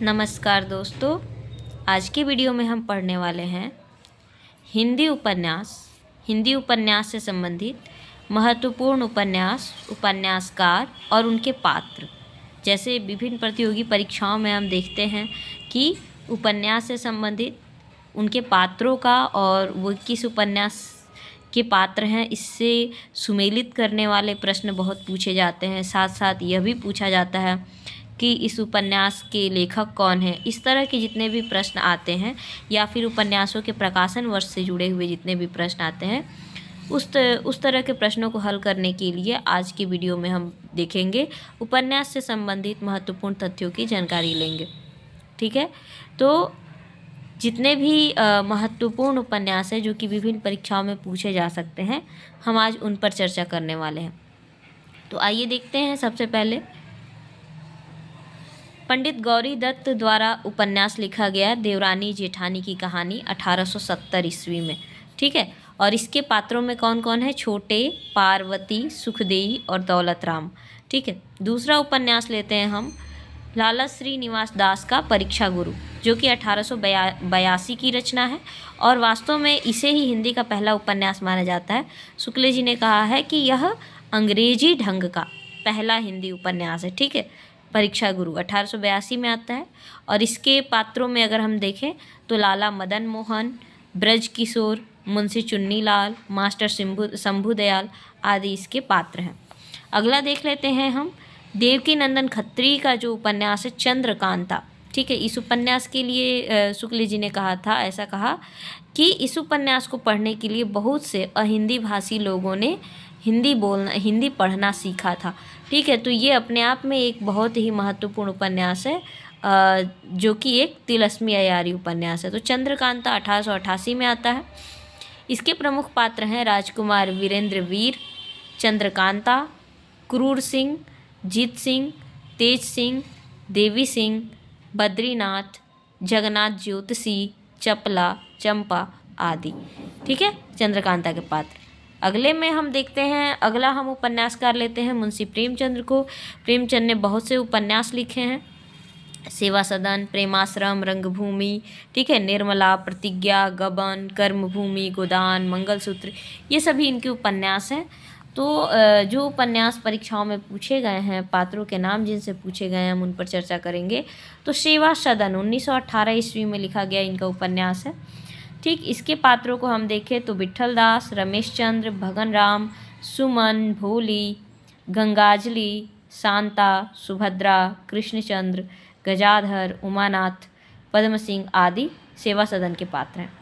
नमस्कार दोस्तों। आज की वीडियो में हम पढ़ने वाले हैं हिंदी उपन्यास से संबंधित महत्वपूर्ण उपन्यास, उपन्यासकार और उनके पात्र। जैसे विभिन्न प्रतियोगी परीक्षाओं में हम देखते हैं कि उपन्यास से संबंधित उनके पात्रों का और वो किस उपन्यास के पात्र हैं, इससे सुमेलित करने वाले प्रश्न बहुत पूछे जाते हैं। साथ साथ यह भी पूछा जाता है कि इस उपन्यास के लेखक कौन हैं। इस तरह के जितने भी प्रश्न आते हैं या फिर उपन्यासों के प्रकाशन वर्ष से जुड़े हुए जितने भी प्रश्न आते हैं, उस तरह के प्रश्नों को हल करने के लिए आज की वीडियो में हम देखेंगे, उपन्यास से संबंधित महत्वपूर्ण तथ्यों की जानकारी लेंगे। ठीक है, तो जितने भी महत्वपूर्ण उपन्यास हैं जो कि विभिन्न परीक्षाओं में पूछे जा सकते हैं, हम आज उन पर चर्चा करने वाले हैं। तो आइए देखते हैं। सबसे पहले पंडित गौरी दत्त द्वारा उपन्यास लिखा गया देवरानी जेठानी की कहानी 1870 ईस्वी में। ठीक है, और इसके पात्रों में कौन कौन है? छोटे, पार्वती, सुखदेई और दौलत राम। ठीक है, दूसरा उपन्यास लेते हैं हम लाला श्रीनिवास दास का परीक्षा गुरु, जो कि 1882 की रचना है और वास्तव में इसे ही हिंदी का पहला उपन्यास माना जाता है। शुक्ल जी ने कहा है कि यह अंग्रेजी ढंग का पहला हिंदी उपन्यास है। ठीक है, परीक्षा गुरु 1882 में आता है और इसके पात्रों में अगर हम देखें तो लाला मदन मोहन, ब्रज किशोर, मुंशी चुन्नीलाल, मास्टर शंभू दयाल आदि इसके पात्र हैं। अगला देख लेते हैं हम देवकी नंदन खत्री का जो उपन्यास है चंद्रकांता। ठीक है, इस उपन्यास के लिए शुक्ल जी ने कहा था, ऐसा कहा कि इस उपन्यास को पढ़ने के लिए बहुत से अहिंदी भाषी लोगों ने हिंदी पढ़ना सीखा था। ठीक है, तो ये अपने आप में एक बहुत ही महत्वपूर्ण उपन्यास है, जो कि एक तिलस्मी अयारी उपन्यास है। तो चंद्रकांता 1888 में आता है। इसके प्रमुख पात्र हैं राजकुमार वीरेंद्र वीर, चंद्रकांता, क्रूर सिंह, जीत सिंह, तेज सिंह, देवी सिंह, बद्रीनाथ, जगन्नाथ ज्योतिषी, चपला, चंपा आदि। ठीक है, चंद्रकांता के पात्र। अगले में हम देखते हैं, अगला हम उपन्यासकार लेते हैं मुंशी प्रेमचंद्र को। प्रेमचंद ने बहुत से उपन्यास लिखे हैं, सेवा सदन, प्रेमाश्रम, रंगभूमि, ठीक है, निर्मला, प्रतिज्ञा, गबन, कर्मभूमि, गोदान, मंगलसूत्र, ये सभी इनके उपन्यास हैं। तो जो उपन्यास परीक्षाओं में पूछे गए हैं, पात्रों के नाम जिनसे पूछे गए हैं, हम उन पर चर्चा करेंगे। तो सेवा सदन 1918 ईस्वी में लिखा गया इनका उपन्यास है। ठीक, इसके पात्रों को हम देखें तो विट्ठल दास, रमेश चंद्र, भगन राम, सुमन, भोली, गंगाजली, शांता, सुभद्रा, कृष्णचंद्र, गजाधर, उमानाथ, पद्म सिंह आदि सेवा सदन के पात्र हैं।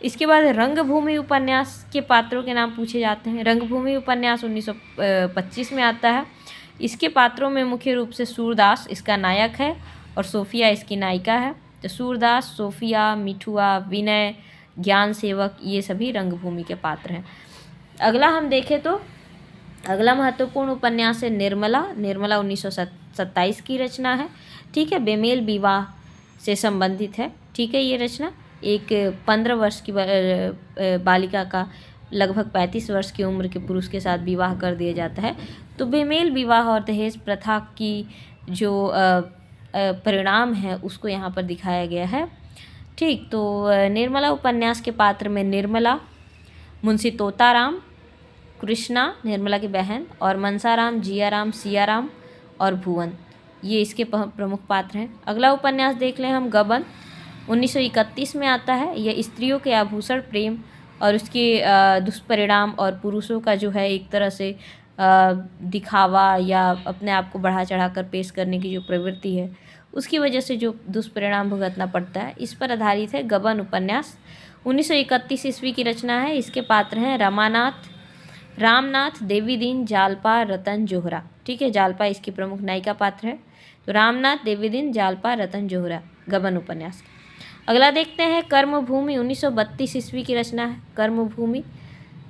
इसके बाद रंगभूमि उपन्यास के पात्रों के नाम पूछे जाते हैं। रंगभूमि उपन्यास 1925 में आता है। इसके पात्रों में मुख्य रूप से सूरदास इसका नायक है और सोफिया इसकी नायिका है। तो सूरदास, सोफिया, मिठुआ, विनय, ज्ञान सेवक, ये सभी रंगभूमि के पात्र हैं। अगला हम देखें तो अगला महत्वपूर्ण उपन्यास है निर्मला। निर्मला 1927 की रचना है। ठीक है, बेमेल विवाह से संबंधित है। ठीक है, ये रचना एक 15 वर्ष की बालिका का लगभग 35 वर्ष की उम्र के पुरुष के साथ विवाह कर दिया जाता है। तो बेमेल विवाह और दहेज प्रथा की जो परिणाम है उसको यहाँ पर दिखाया गया है। ठीक, तो निर्मला उपन्यास के पात्र में निर्मला, मुंशी तोताराम, कृष्णा निर्मला की बहन, और मनसाराम, जियाराम, सियाराम और भुवन, ये इसके प्रमुख पात्र हैं। अगला उपन्यास देख लें हम गबन 1931 में आता है। यह स्त्रियों के आभूषण प्रेम और उसके दुष्परिणाम और पुरुषों का जो है एक तरह से दिखावा या अपने आप को बढ़ा चढ़ा कर पेश करने की जो प्रवृत्ति है, उसकी वजह से जो दुष्परिणाम भुगतना पड़ता है, इस पर आधारित है गबन उपन्यास। 1931 ईस्वी की रचना है। इसके पात्र हैं रामनाथ, देवीदीन, जालपा, रतन, जोहरा। ठीक है, जालपा इसकी प्रमुख नायिका पात्र है। तो रामनाथ, देवीदीन, जालपा, रतन, जोहरा, गबन उपन्यास। अगला देखते हैं कर्मभूमि 1932 ईस्वी की रचना है।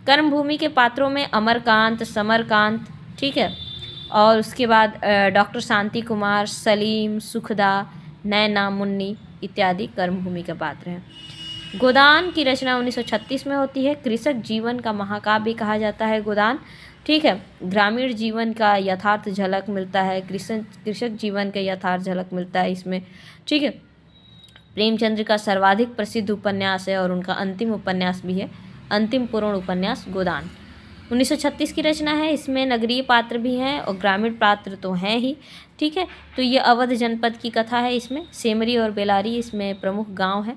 कर्मभूमि के पात्रों में अमरकांत, समरकांत, ठीक है, और उसके बाद डॉक्टर शांति कुमार, सलीम, सुखदा, नैना, मुन्नी इत्यादि कर्मभूमि के पात्र हैं। गोदान की रचना 1936 में होती है। कृषक जीवन का महाकाव्य कहा जाता है गोदान। ठीक है। ग्रामीण जीवन का यथार्थ झलक मिलता है, कृषक जीवन का यथार्थ झलक मिलता है इसमें। ठीक है। प्रेमचंद्र का सर्वाधिक प्रसिद्ध उपन्यास है और उनका अंतिम उपन्यास भी है, अंतिम पूर्ण उपन्यास गोदान। 1936 की रचना है। इसमें नगरीय पात्र भी हैं और ग्रामीण पात्र तो हैं ही। ठीक है। तो ये अवध जनपद की कथा है। इसमें सेमरी और बेलारी इसमें प्रमुख गांव है।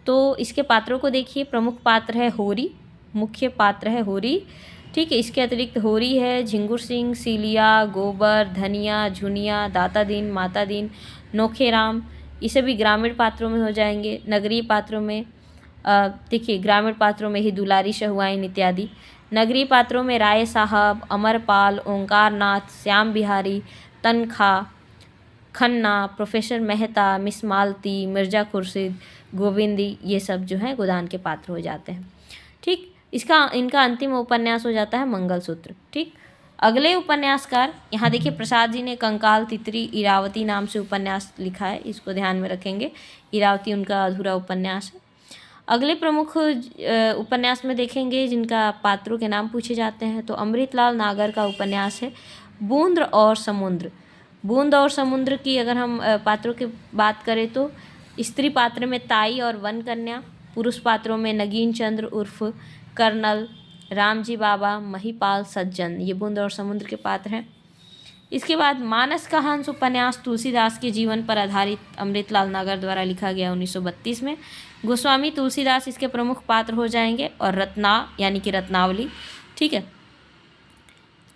तो इसके पात्रों को देखिए। प्रमुख पात्र है होरी, मुख्य पात्र है होरी। ठीक है। इसके अतिरिक्त होरी है, झिंगुर सिंह, सीलिया, गोबर, धनिया, झुनिया, दाता दीन, माता दीन, नोखेराम, ये सभी ग्रामीण पात्रों में हो जाएंगे। नगरीय पात्रों में देखिए, ग्रामीण पात्रों में ही दुलारी शहुआइन इत्यादि। नगरीय पात्रों में राय साहब, अमरपाल, ओंकार नाथ, श्याम बिहारी, तनखा, खन्ना, प्रोफेसर मेहता, मिस मालती, मिर्जा खुर्शीद, गोविंदी, ये सब जो है गोदान के पात्र हो जाते हैं। ठीक। इनका अंतिम उपन्यास हो जाता है मंगलसूत्र। ठीक। अगले उपन्यासकार यहाँ देखिए, प्रसाद जी ने कंकाल, तितरी, इरावती नाम से उपन्यास लिखा है, इसको ध्यान में रखेंगे। इरावती उनका अधूरा उपन्यास है। अगले प्रमुख उपन्यास में देखेंगे जिनका पात्रों के नाम पूछे जाते हैं, तो अमृतलाल नागर का उपन्यास है बूंद और समुद्र। बूंद और समुद्र की अगर हम पात्रों की बात करें तो स्त्री पात्र में ताई और वन कन्या, पुरुष पात्रों में नगीन चंद्र उर्फ कर्नल, रामजी बाबा, महिपाल, सज्जन, ये बूंद और समुद्र के पात्र हैं। इसके बाद मानस का हंस उपन्यास तुलसीदास के जीवन पर आधारित अमृतलाल नागर द्वारा लिखा गया 1932 में। गोस्वामी तुलसीदास इसके प्रमुख पात्र हो जाएंगे और रत्ना यानी कि रत्नावली। ठीक है।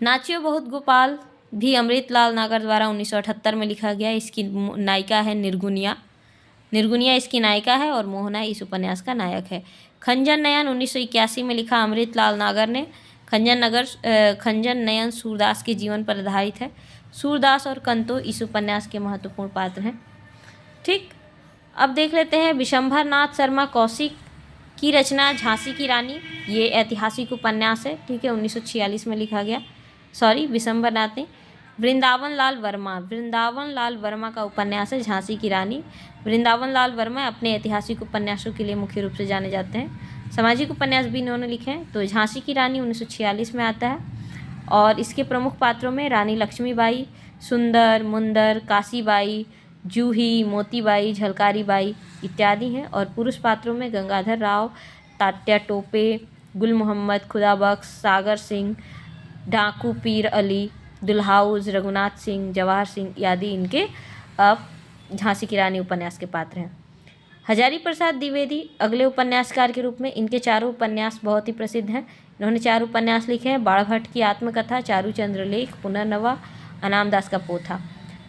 नाचियो बहुत गोपाल भी अमृतलाल नागर द्वारा 1978 में लिखा गया। इसकी नायिका है निर्गुनिया। निर्गुनिया इसकी नायिका है और मोहना इस उपन्यास का नायक है। खंजन नयन 1981 में लिखा अमृतलाल नागर ने। खंजन नयन सूरदास के जीवन पर आधारित है। सूरदास और कंतो इस उपन्यास के महत्वपूर्ण पात्र हैं। ठीक। अब देख लेते हैं विशंभर नाथ शर्मा कौशिक की रचना झांसी की रानी। ये ऐतिहासिक उपन्यास है। ठीक है। 1946 में लिखा गया। विशंभर नाथ ने। वृंदावन लाल वर्मा का उपन्यास है झांसी की रानी। वृंदावन लाल वर्मा अपने ऐतिहासिक उपन्यासों के लिए मुख्य रूप से जाने जाते हैं। सामाजिक उपन्यास भी इन्होंने लिखे हैं। तो झांसी की रानी 1946 में आता है और इसके प्रमुख पात्रों में रानी लक्ष्मीबाई, सुंदर, मुंदर, काशीबाई, जूही, मोतीबाई, झलकारी बाई इत्यादि हैं। और पुरुष पात्रों में गंगाधर राव, तात्या टोपे, गुल मोहम्मद, खुदाबख्श, सागर सिंह, डाकू पीर अली, दुल्हाउज, रघुनाथ सिंह, जवाहर सिंह आदि इनके झांसी की रानी उपन्यास के पात्र हैं। हजारी प्रसाद द्विवेदी अगले उपन्यासकार के रूप में। इनके चारों उपन्यास बहुत ही प्रसिद्ध हैं। इन्होंने 4 उपन्यास लिखे हैं। बाणभट्ट की आत्मकथा, चारूचंद्र लेख, पुनर्नवा, अनामदास का पोथा।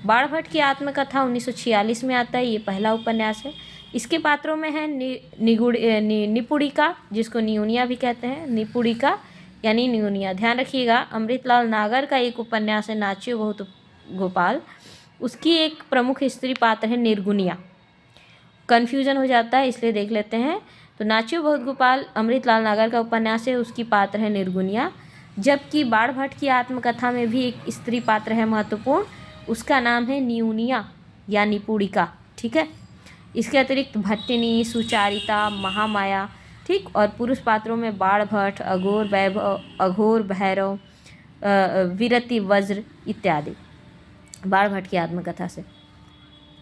बाणभट्ट की आत्मकथा 1946 में आता है। ये पहला उपन्यास है। इसके पात्रों में है निपुणिका, जिसको नियुनिया भी कहते हैं। निपुणिका यानी नियुनिया। ध्यान रखिएगा, अमृतलाल नागर का एक उपन्यास है नाचियो बहुत गोपाल, उसकी एक प्रमुख स्त्री पात्र है निर्गुनिया। कन्फ्यूजन हो जाता है, इसलिए देख लेते हैं। तो नाचियो बहुत गोपाल अमृतलाल नागर का उपन्यास है, उसकी पात्र है निर्गुनिया। जबकि बाणभट्ट की आत्मकथा में भी एक स्त्री पात्र है महत्वपूर्ण, उसका नाम है नियुनिया या निपुणिका। ठीक है। इसके अतिरिक्त भट्टिनी, सुचारिता, महामाया। ठीक। और पुरुष पात्रों में बाणभट्ट, अघोर भैरव, विरति वज्र इत्यादि बाणभट्ट की आत्मकथा से।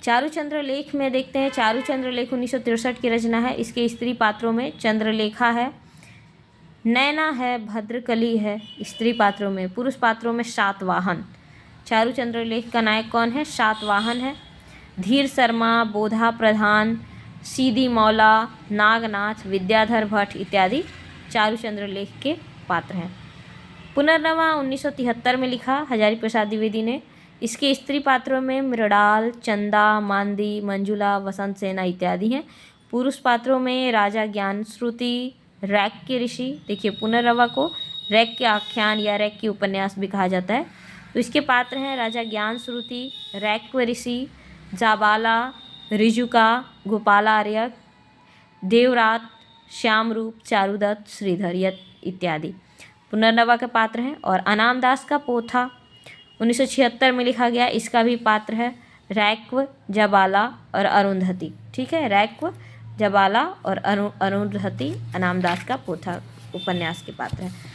चारूचंद्र लेख में देखते हैं। चारूचंद्र लेख 1963 की रचना है। इसके स्त्री पात्रों में चंद्रलेखा है, नैना है, भद्रकली है स्त्री पात्रों में। पुरुष पात्रों में सातवाहन। चारूचंद्र लेख का नायक कौन है? सातवाहन है। धीर शर्मा, बोधा प्रधान, सीधी मौला, नागनाथ, विद्याधर भट्ट इत्यादि चारूचंद्र लेख के पात्र हैं। पुनर्नवा 1973 में लिखा हजारी प्रसाद द्विवेदी ने। इसके स्त्री पात्रों में मृणाल, चंदा, मांदी, मंजुला, वसंत सेना इत्यादि हैं। पुरुष पात्रों में राजा ज्ञान श्रुति, रैक के ऋषि। देखिए, पुनर्नवा को रैक के आख्यान या रैक के उपन्यास भी कहा जाता है। तो इसके पात्र हैं राजा ज्ञान श्रुति, रैक ऋषि, जाबाला, ऋजुका, गोपालार्य, देवरात, श्यामरूप, चारुदत्त, श्रीधर इत्यादि पुनर्नवा के पात्र हैं। और अनामदास का पोथा 1976 में लिखा गया। इसका भी पात्र है रैक्व, जबाला और अरुंधति। ठीक है। रैक्व, जबाला और अरुंधति अनामदास का पोथा उपन्यास के पात्र हैं।